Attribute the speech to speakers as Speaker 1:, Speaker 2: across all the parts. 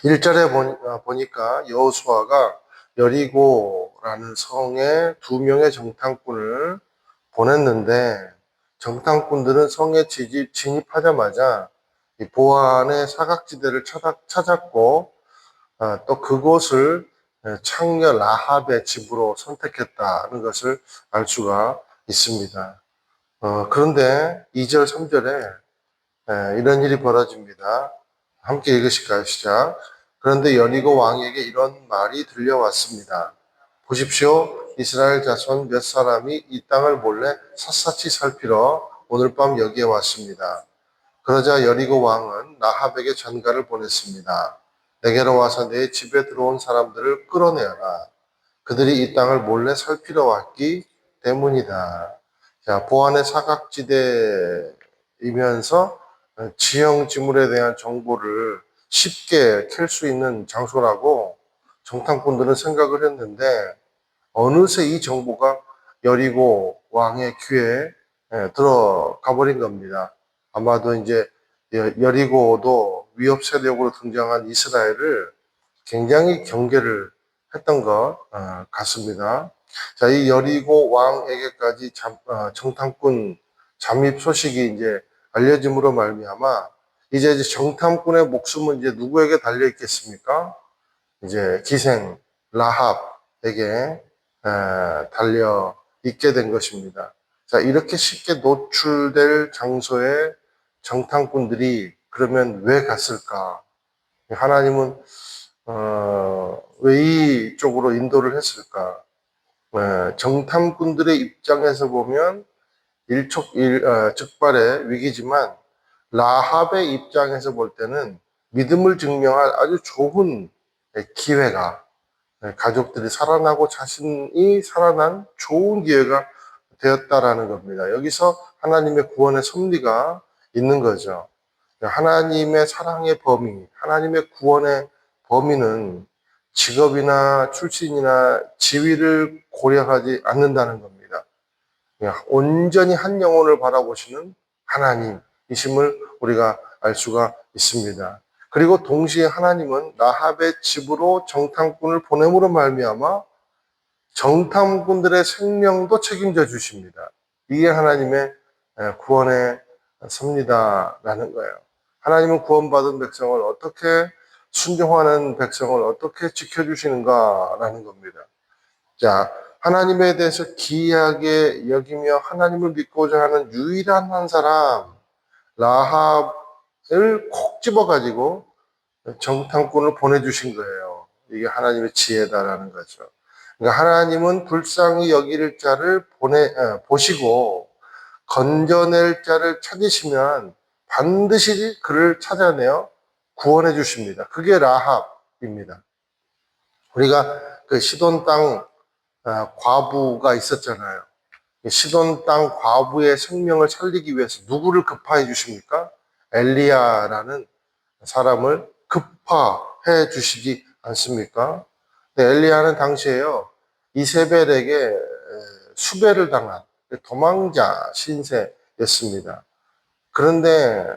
Speaker 1: 1절에 보니까 여호수아가 여리고라는 성에 2명의 정탐꾼을 보냈는데, 정탐꾼들은 성에 진입하자마자 이 보안의 사각지대를 찾았고, 또 그곳을 창녀 라합의 집으로 선택했다는 것을 알 수가 있습니다. 그런데 2절, 3절에 이런 일이 벌어집니다. 함께 읽으실까요? 시작. 그런데 여리고 왕에게 이런 말이 들려왔습니다. 보십시오. 이스라엘 자손 몇 사람이 이 땅을 몰래 샅샅이 살피러 오늘 밤 여기에 왔습니다. 그러자 여리고 왕은 라합에게 전가를 보냈습니다. 내게로 와서 내 집에 들어온 사람들을 끌어내어라. 그들이 이 땅을 몰래 살피러 왔기 때문이다. 자, 보안의 사각지대이면서 지형지물에 대한 정보를 쉽게 캘 수 있는 장소라고 정탐꾼들은 생각을 했는데, 어느새 이 정보가 여리고 왕의 귀에 들어가 버린 겁니다. 아마도 이제 여리고도 위협 세력으로 등장한 이스라엘을 굉장히 경계를 했던 것 같습니다. 자, 이 여리고 왕에게까지 정탐꾼 잠입 소식이 이제 알려짐으로 말미암아 이제 정탐꾼의 목숨은 이제 누구에게 달려 있겠습니까? 이제 기생 라합에게 달려 있게 된 것입니다. 자, 이렇게 쉽게 노출될 장소에 정탐꾼들이 그러면 왜 갔을까? 하나님은 왜 이쪽으로 인도를 했을까? 정탐꾼들의 입장에서 보면 즉발의 위기지만 라합의 입장에서 볼 때는 믿음을 증명할 아주 좋은 기회가, 가족들이 살아나고 자신이 살아난 좋은 기회가 되었다라는 겁니다. 여기서 하나님의 구원의 섭리가 있는 거죠. 하나님의 사랑의 범위, 하나님의 구원의 범위는 직업이나 출신이나 지위를 고려하지 않는다는 겁니다. 온전히 한 영혼을 바라보시는 하나님이심을 우리가 알 수가 있습니다. 그리고 동시에 하나님은 라합의 집으로 정탐꾼을 보냄으로 말미암아 정탐꾼들의 생명도 책임져 주십니다. 이게 하나님의 구원의 섭리다라는 거예요. 하나님은 구원받은 백성을 어떻게, 순종하는 백성을 어떻게 지켜주시는가라는 겁니다. 자, 하나님에 대해서 기이하게 여기며 하나님을 믿고자 하는 유일한 한 사람 라합을 콕 집어가지고 정탐꾼을 보내주신 거예요. 이게 하나님의 지혜다라는 거죠. 그러니까 하나님은 불쌍히 여길 자를 보시고 건져낼 자를 찾으시면 반드시 그를 찾아내어 구원해 주십니다. 그게 라합입니다. 우리가 그 시돈 땅 과부가 있었잖아요. 시돈 땅 과부의 생명을 살리기 위해서 누구를 급파해 주십니까? 엘리야라는 사람을 급파해 주시지 않습니까? 근데 엘리야는 당시에요, 이세벨에게 수배를 당한 도망자 신세였습니다. 그런데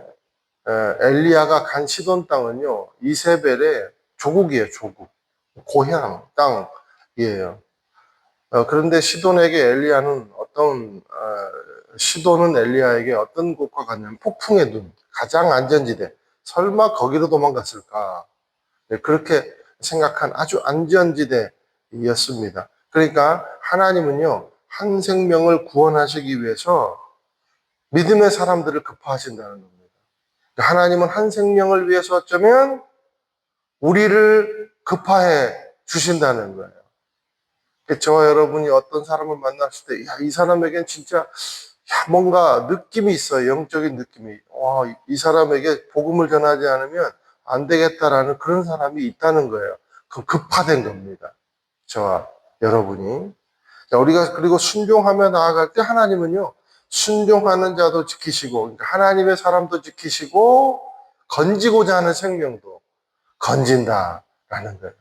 Speaker 1: 엘리야가 간 시돈 땅은요, 이세벨의 조국이에요, 조국. 고향 땅이에요. 그런데 시돈에게 엘리야는 시돈은 엘리야에게 어떤 곳과 같냐면 폭풍의 눈, 가장 안전지대. 설마 거기로 도망갔을까? 네, 그렇게 생각한 아주 안전지대였습니다. 그러니까 하나님은요, 한 생명을 구원하시기 위해서 믿음의 사람들을 급파하신다는 겁니다. 하나님은 한 생명을 위해서 어쩌면 우리를 급파해 주신다는 거예요. 저와 여러분이 어떤 사람을 만났을 때, 이 사람에겐 진짜, 뭔가 느낌이 있어요. 영적인 느낌이. 이 사람에게 복음을 전하지 않으면 안 되겠다라는 그런 사람이 있다는 거예요. 그럼 급파된 겁니다. 저와 여러분이. 자, 우리가 그리고 순종하며 나아갈 때 하나님은요, 순종하는 자도 지키시고, 그러니까 하나님의 사람도 지키시고, 건지고자 하는 생명도 건진다라는 거예요.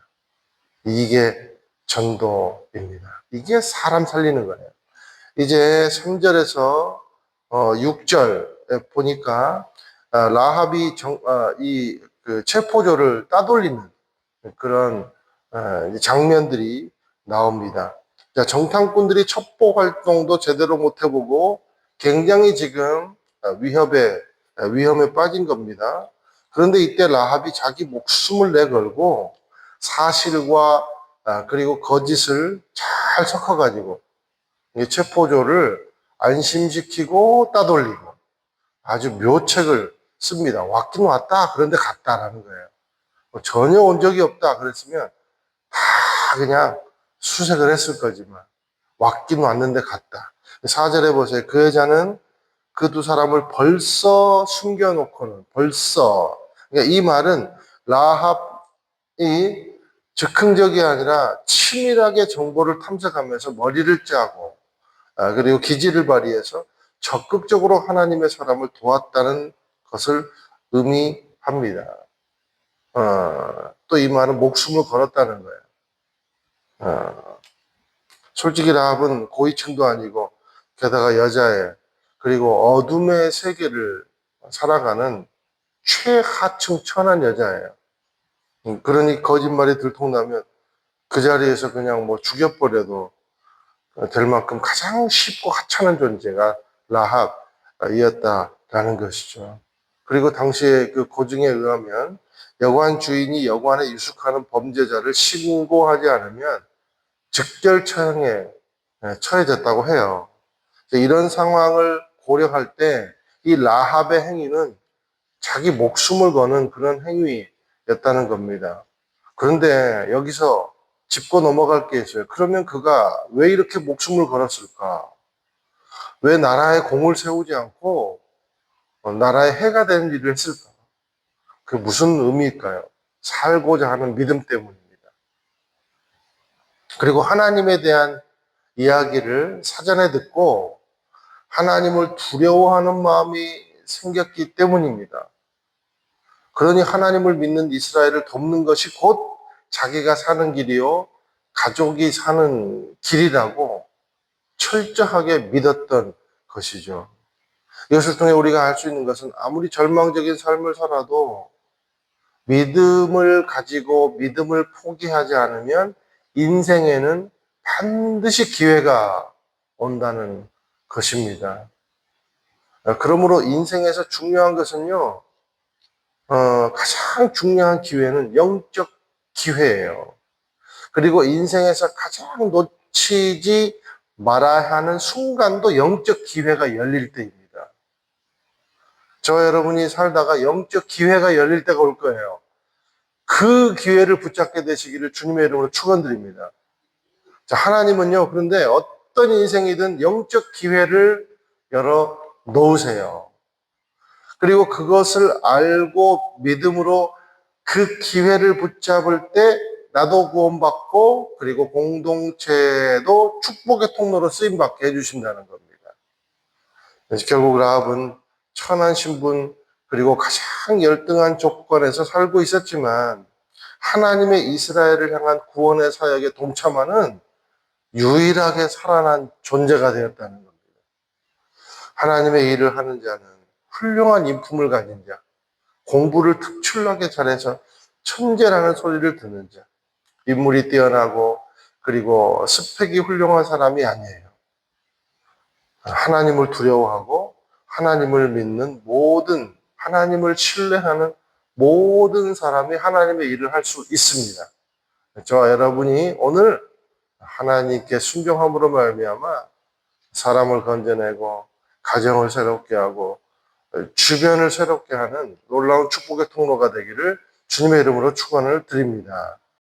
Speaker 1: 이게 전도입니다. 이게 사람 살리는 거예요. 이제 3절에서 6절에 보니까 라합이 이 그 체포조를 따돌리는 그런 장면들이 나옵니다. 자, 정탐꾼들이 첩보 활동도 제대로 못 해보고 굉장히 지금 위험에 빠진 겁니다. 그런데 이때 라합이 자기 목숨을 내걸고 사실과 그리고 거짓을 잘 섞어가지고 체포조를 안심시키고 따돌리고 아주 묘책을 씁니다. 왔긴 왔다. 그런데 갔다라는 거예요. 전혀 온 적이 없다. 그랬으면 다 그냥 수색을 했을 거지만 왔긴 왔는데 갔다. 4절에 보세요. 그 여자는 그 두 사람을 벌써 숨겨놓고는 벌써 그러니까 이 말은 라합이 즉흥적이 아니라 치밀하게 정보를 탐색하면서 머리를 짜고 그리고 기지를 발휘해서 적극적으로 하나님의 사람을 도왔다는 것을 의미합니다. 또 이 말은 목숨을 걸었다는 거예요. 솔직히 라합은 고위층도 아니고 게다가 여자애 그리고 어둠의 세계를 살아가는 최하층 천한 여자예요. 그러니 거짓말이 들통나면 그 자리에서 그냥 뭐 죽여버려도 될 만큼 가장 쉽고 하찮은 존재가 라합이었다라는 것이죠. 그리고 당시에 그 고증에 의하면 여관 주인이 여관에 유숙하는 범죄자를 신고하지 않으면 즉결 처형에 처해졌다고 해요. 이런 상황을 고려할 때 이 라합의 행위는 자기 목숨을 거는 그런 행위였다는 겁니다. 그런데 여기서 짚고 넘어갈 게 있어요. 그러면 그가 왜 이렇게 목숨을 걸었을까? 왜 나라에 공을 세우지 않고 나라에 해가 되는 일을 했을까? 그게 무슨 의미일까요? 살고자 하는 믿음 때문입니다. 그리고 하나님에 대한 이야기를 사전에 듣고 하나님을 두려워하는 마음이 생겼기 때문입니다. 그러니 하나님을 믿는 이스라엘을 돕는 것이 곧 자기가 사는 길이요, 가족이 사는 길이라고 철저하게 믿었던 것이죠. 이것을 통해 우리가 알 수 있는 것은 아무리 절망적인 삶을 살아도 믿음을 가지고 믿음을 포기하지 않으면 인생에는 반드시 기회가 온다는 것입니다. 그러므로 인생에서 중요한 것은요, 가장 중요한 기회는 영적 기회예요. 그리고 인생에서 가장 놓치지 말아야 하는 순간도 영적 기회가 열릴 때입니다. 저 여러분이 살다가 영적 기회가 열릴 때가 올 거예요. 그 기회를 붙잡게 되시기를 주님의 이름으로 축원드립니다. 자, 하나님은요, 그런데 어떤 인생이든 영적 기회를 열어 놓으세요. 그리고 그것을 알고 믿음으로 그 기회를 붙잡을 때 나도 구원받고 그리고 공동체도 축복의 통로로 쓰임받게 해주신다는 겁니다. 그래서 결국 라합은 천한 신분 그리고 가장 열등한 조건에서 살고 있었지만 하나님의 이스라엘을 향한 구원의 사역에 동참하는 유일하게 살아난 존재가 되었다는 겁니다. 하나님의 일을 하는 자는 훌륭한 인품을 가진 자, 공부를 특출나게 잘해서 천재라는 소리를 듣는 자, 인물이 뛰어나고 그리고 스펙이 훌륭한 사람이 아니에요. 하나님을 두려워하고 하나님을 믿는 모든, 하나님을 신뢰하는 모든 사람이 하나님의 일을 할 수 있습니다. 저와 여러분이 오늘 하나님께 순종함으로 말미암아 사람을 건져내고 가정을 새롭게 하고 주변을 새롭게 하는 놀라운 축복의 통로가 되기를 주님의 이름으로 축원을 드립니다.